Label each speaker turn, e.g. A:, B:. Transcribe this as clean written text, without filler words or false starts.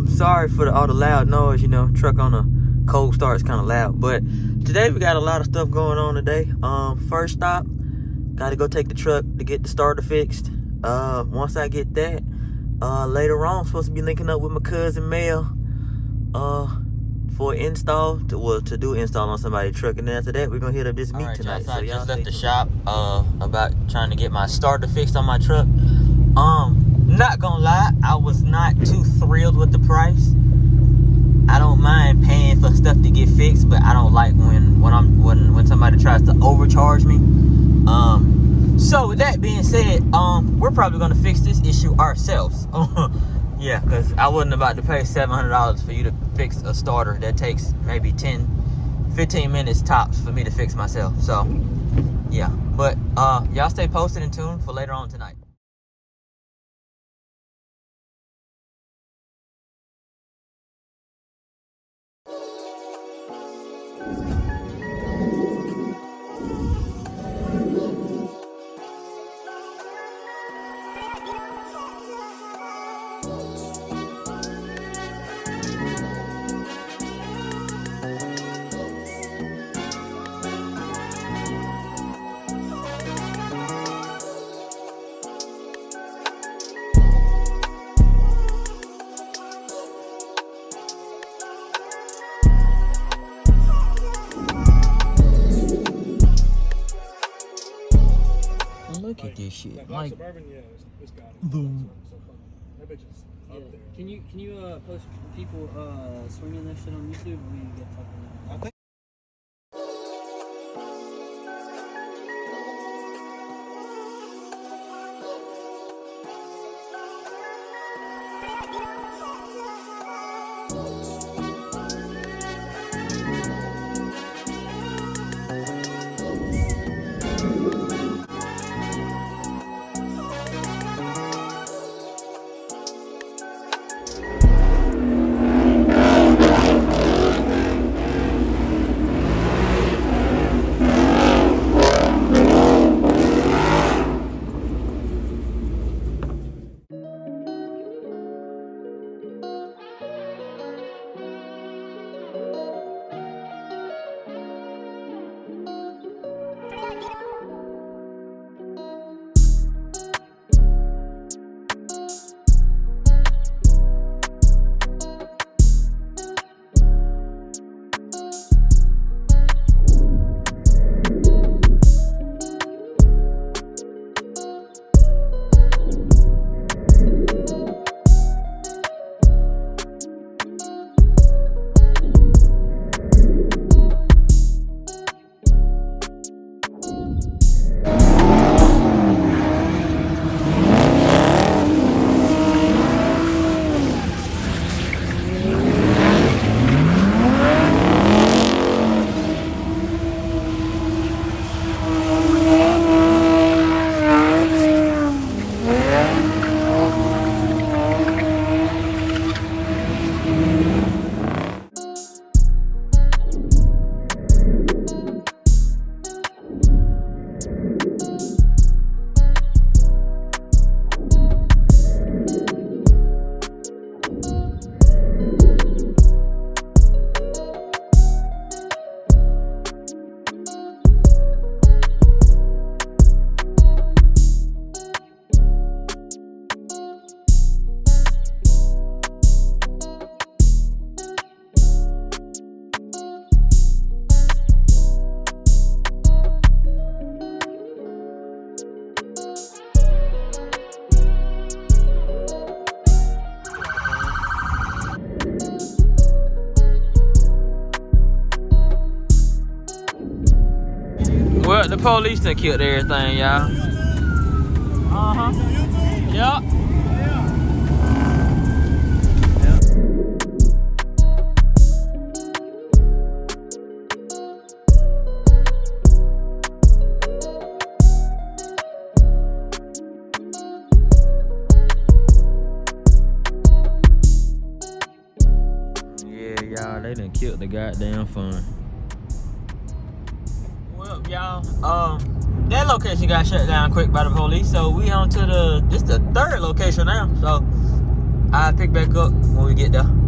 A: Sorry for all the loud noise, you know, truck on a cold start is kind of loud. But today we got a lot of stuff going on today. First stop, gotta go take the truck to get the starter fixed. Once I get that, later on, I'm supposed to be linking up with my cousin Mel, for install, to do install on somebody's truck. And then after that, we're gonna hit up this meet tonight. So I just left the shop, about trying to get my starter fixed on my truck. Not gonna lie, I was not too thrilled with the price. I don't mind paying for stuff to get fixed, but I don't like when somebody tries to overcharge me. So with that being said, we're probably gonna fix this issue ourselves. Yeah, because I wasn't about to pay $700 for you to fix a starter that takes maybe 10-15 minutes tops for me to fix myself. So yeah, but y'all stay posted and tuned for later on tonight. Look at this shit.
B: Like Suburban, yeah, it's got it.
A: Boom.
B: That bitch is up there.
C: Can you post people swinging that shit on YouTube when you get fucking?
B: I think.
A: Well, the police done killed everything, y'all. Yup. Yeah, y'all, they done killed the goddamn fun. Well, y'all, that location got shut down quick by the police, so we on to this the third location now. So I'll pick back up when we get there.